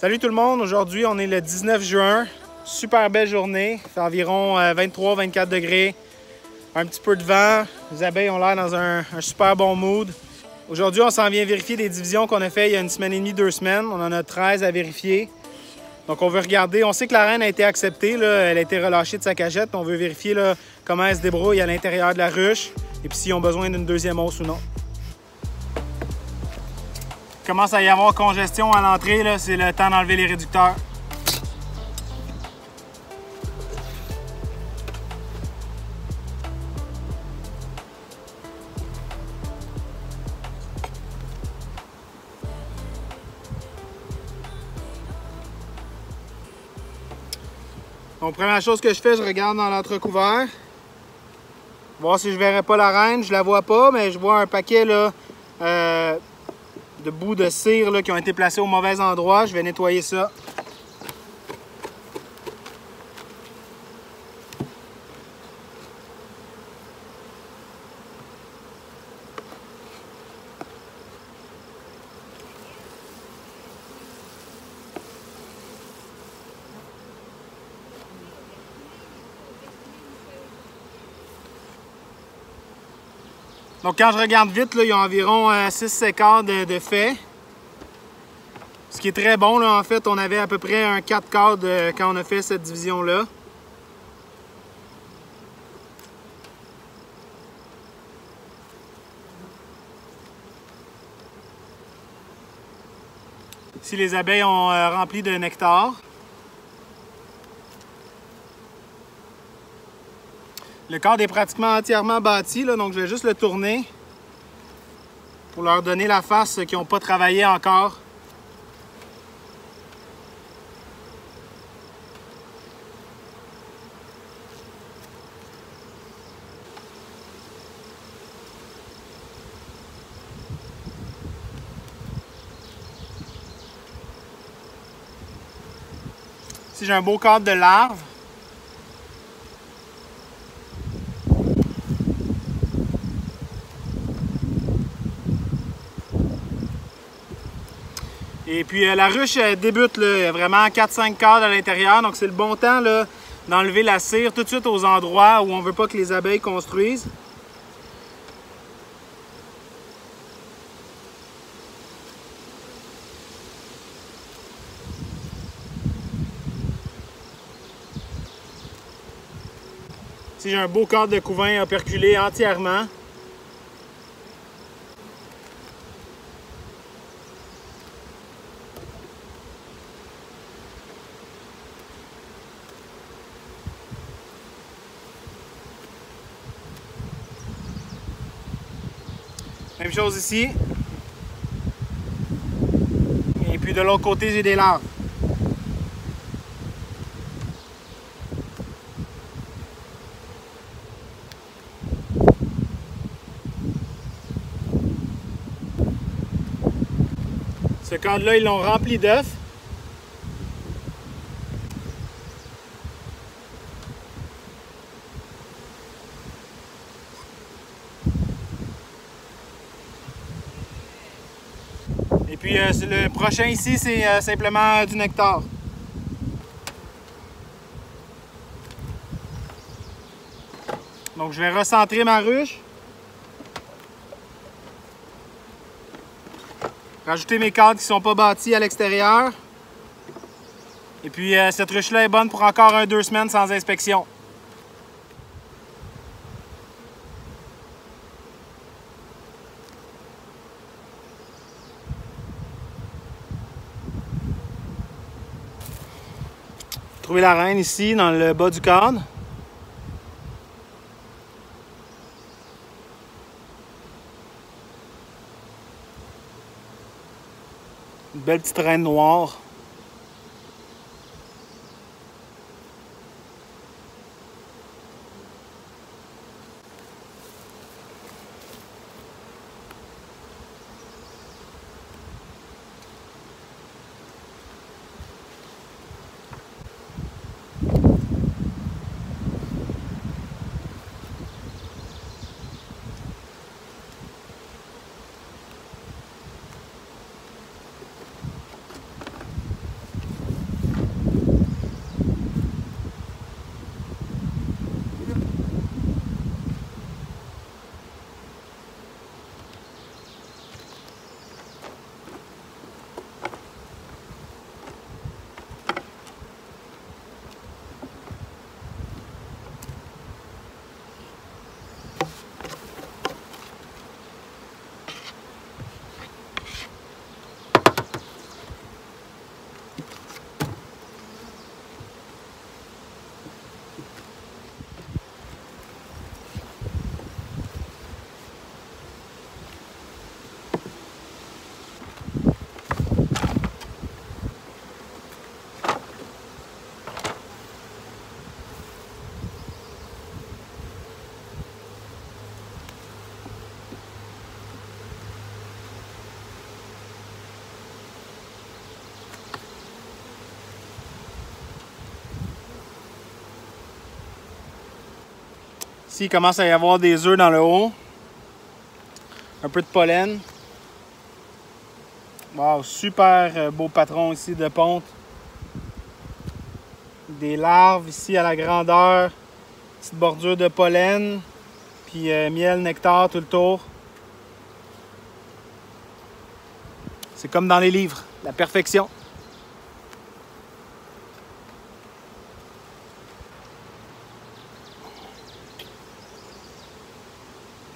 Salut tout le monde, aujourd'hui on est le 19 juin, super belle journée, il fait environ 23-24 degrés, un petit peu de vent, les abeilles ont l'air dans un super bon mood. Aujourd'hui on s'en vient vérifier des divisions qu'on a fait il y a une semaine et demie, 2 semaines, on en a 13 à vérifier. Donc on veut regarder, on sait que la reine a été acceptée, là, elle a été relâchée de sa cagette, on veut vérifier là, comment elle se débrouille à l'intérieur de la ruche et puis s'ils ont besoin d'une deuxième hausse ou non. Il commence à y avoir congestion à l'entrée, c'est le temps d'enlever les réducteurs. Donc première chose que je fais, je regarde dans l'entrecouvert. Voir si je verrai pas la reine, je la vois pas, mais je vois un paquet là, de bouts de cire là, qui ont été placés au mauvais endroit. Je vais nettoyer ça. Donc quand je regarde vite, là, il y a environ 6 écarts de fait. Ce qui est très bon, là, en fait, on avait à peu près un 4 quarts quand on a fait cette division-là. Ici, les abeilles ont rempli de nectar. Le cadre est pratiquement entièrement bâti, là, donc je vais juste le tourner pour leur donner la face qui n'ont pas travaillé encore. Ici, j'ai un beau cadre de larves. Et puis la ruche débute là, il y a vraiment 4-5 cadres à l'intérieur, donc c'est le bon temps d'enlever la cire tout de suite aux endroits où on ne veut pas que les abeilles construisent. Ici j'ai un beau cadre de couvain operculé entièrement. Même chose ici. Et puis de l'autre côté, j'ai des larves. Ce cadre-là, ils l'ont rempli d'œufs. Et puis le prochain ici, c'est simplement du nectar. Donc je vais recentrer ma ruche. Rajouter mes cadres qui ne sont pas bâtis à l'extérieur. Et puis cette ruche-là est bonne pour encore 1-2 semaines sans inspection. Trouver la reine ici, dans le bas du cadre. Une belle petite reine noire. Ici, il commence à y avoir des œufs dans le haut. Un peu de pollen. Wow, super beau patron ici de ponte. Des larves ici à la grandeur. Petite bordure de pollen. Puis miel, nectar tout le tour. C'est comme dans les livres, la perfection.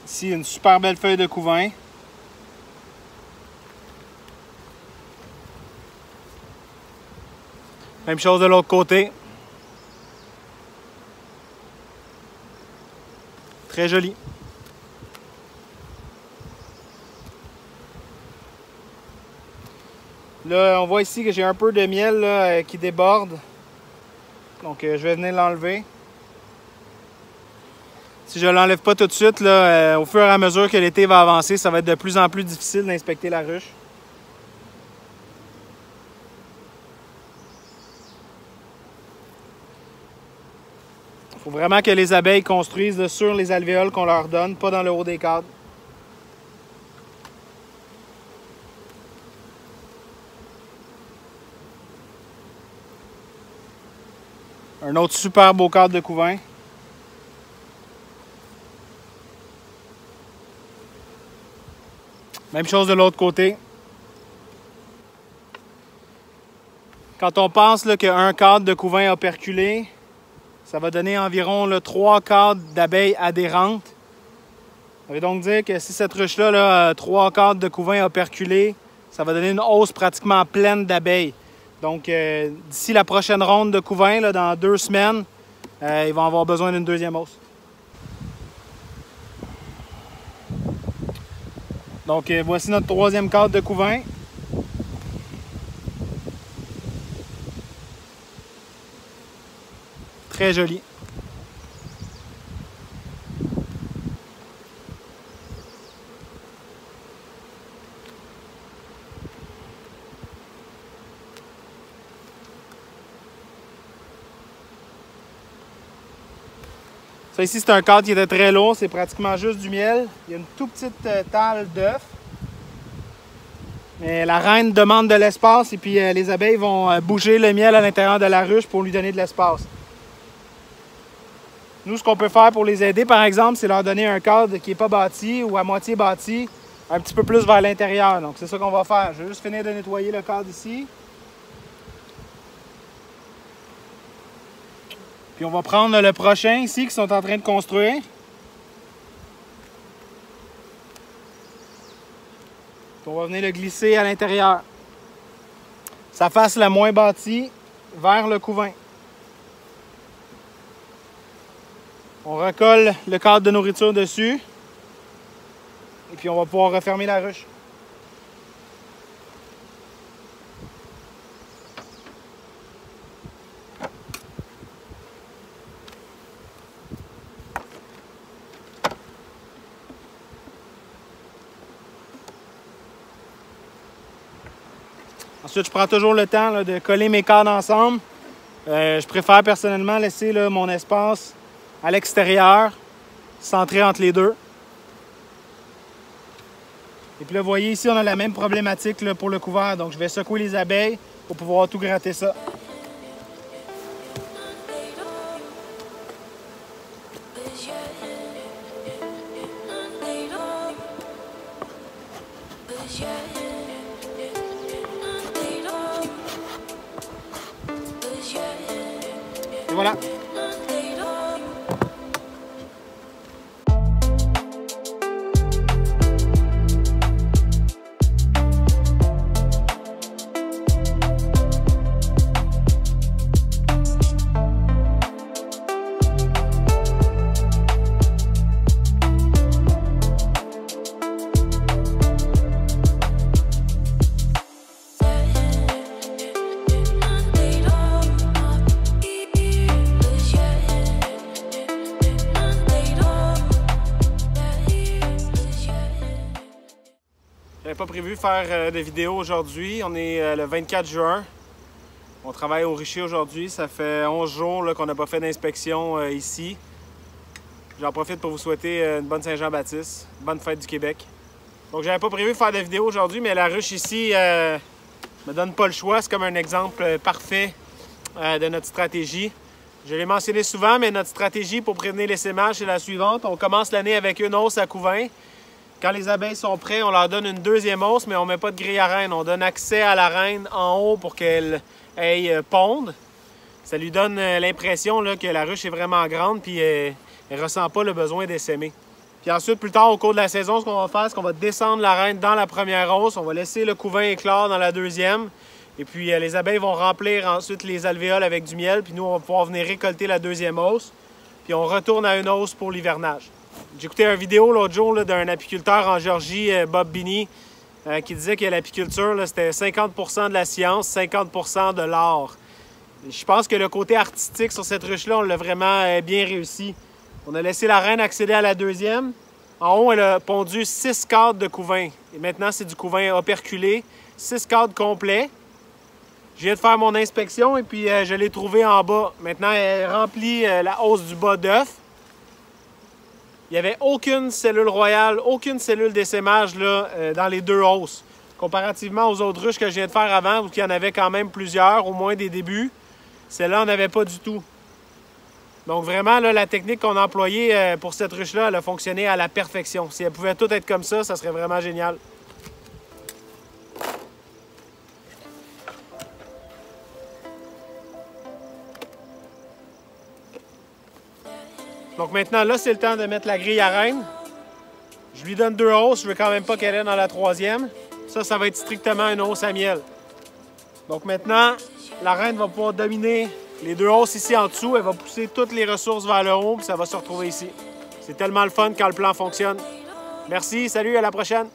Ici, une super belle feuille de couvain. Même chose de l'autre côté. Très joli. Là, on voit ici que j'ai un peu de miel là, qui déborde. Donc, je vais venir l'enlever. Si je ne l'enlève pas tout de suite, là, au fur et à mesure que l'été va avancer, ça va être de plus en plus difficile d'inspecter la ruche. Il faut vraiment que les abeilles construisent là, sur les alvéoles qu'on leur donne, pas dans le haut des cadres. Un autre super beau cadre de couvain. Même chose de l'autre côté. Quand on pense qu'un cadre de couvain operculé, ça va donner environ 3 cadres d'abeilles adhérentes. Ça veut donc dire que si cette ruche-là a 3 cadres de couvain operculés, ça va donner une hausse pratiquement pleine d'abeilles. Donc, d'ici la prochaine ronde de couvain, là, dans 2 semaines, ils vont avoir besoin d'une deuxième hausse. Donc, voici notre 3e cadre de couvain. Très joli. Ça ici, c'est un cadre qui était très lourd, c'est pratiquement juste du miel. Il y a une toute petite talle d'œufs. Mais la reine demande de l'espace et puis les abeilles vont bouger le miel à l'intérieur de la ruche pour lui donner de l'espace. Nous, ce qu'on peut faire pour les aider, par exemple, c'est leur donner un cadre qui n'est pas bâti ou à moitié bâti, un petit peu plus vers l'intérieur. Donc, c'est ça qu'on va faire. Je vais juste finir de nettoyer le cadre ici. Puis on va prendre le prochain ici qu'ils sont en train de construire. Puis on va venir le glisser à l'intérieur. Sa face la moins bâtie vers le couvain. On recolle le cadre de nourriture dessus. Et puis on va pouvoir refermer la ruche. Ensuite, je prends toujours le temps de coller mes cadres ensemble. Je préfère personnellement laisser mon espace à l'extérieur, centré entre les deux. Et puis là, vous voyez ici, on a la même problématique pour le couvert. Donc, je vais secouer les abeilles pour pouvoir tout gratter ça. Et voilà. J'avais pas prévu faire de vidéo aujourd'hui. On est le 24 juin. On travaille au Richer aujourd'hui. Ça fait 11 jours qu'on n'a pas fait d'inspection ici. J'en profite pour vous souhaiter une bonne Saint-Jean-Baptiste, bonne fête du Québec. Donc j'avais pas prévu de faire de vidéo aujourd'hui, mais la ruche ici me donne pas le choix. C'est comme un exemple parfait de notre stratégie. Je l'ai mentionné souvent, mais notre stratégie pour prévenir l'essaimage, c'est la suivante. On commence l'année avec une hausse à couvain. Quand les abeilles sont prêtes, on leur donne une deuxième hausse, mais on ne met pas de grille à reine. On donne accès à la reine en haut pour qu'elle aille pondre. Ça lui donne l'impression que la ruche est vraiment grande puis elle ne ressent pas le besoin d'essaimer. Puis ensuite, plus tard, au cours de la saison, ce qu'on va faire, c'est qu'on va descendre la reine dans la première hausse. On va laisser le couvain éclore dans la deuxième. Et puis, les abeilles vont remplir ensuite les alvéoles avec du miel. Puis nous, on va pouvoir venir récolter la deuxième hausse. Puis on retourne à une hausse pour l'hivernage. J'ai écouté une vidéo l'autre jour d'un apiculteur en Géorgie, Bob Binney, qui disait que l'apiculture, c'était 50% de la science, 50% de l'art. Je pense que le côté artistique sur cette ruche-là, on l'a vraiment bien réussi. On a laissé la reine accéder à la deuxième. En haut, elle a pondu 6 cadres de couvain. Et maintenant, c'est du couvain operculé, 6 cadres complets. Je viens de faire mon inspection et puis je l'ai trouvé en bas. Maintenant, elle remplit la hausse du bas d'œuf. Il n'y avait aucune cellule royale, aucune cellule d'essaimage dans les deux hausses. Comparativement aux autres ruches que je viens de faire avant, où il y en avait quand même plusieurs, au moins des débuts, celle-là, on n'avait pas du tout. Donc vraiment, là, la technique qu'on a employée pour cette ruche-là, elle a fonctionné à la perfection. Si elle pouvait tout être comme ça serait vraiment génial. Donc maintenant, là, c'est le temps de mettre la grille à reine. Je lui donne 2 hausses. Je veux quand même pas qu'elle ait dans la troisième. Ça va être strictement une hausse à miel. Donc maintenant, la reine va pouvoir dominer les 2 hausses ici en dessous. Elle va pousser toutes les ressources vers le haut, puis ça va se retrouver ici. C'est tellement le fun quand le plan fonctionne. Merci, salut, à la prochaine!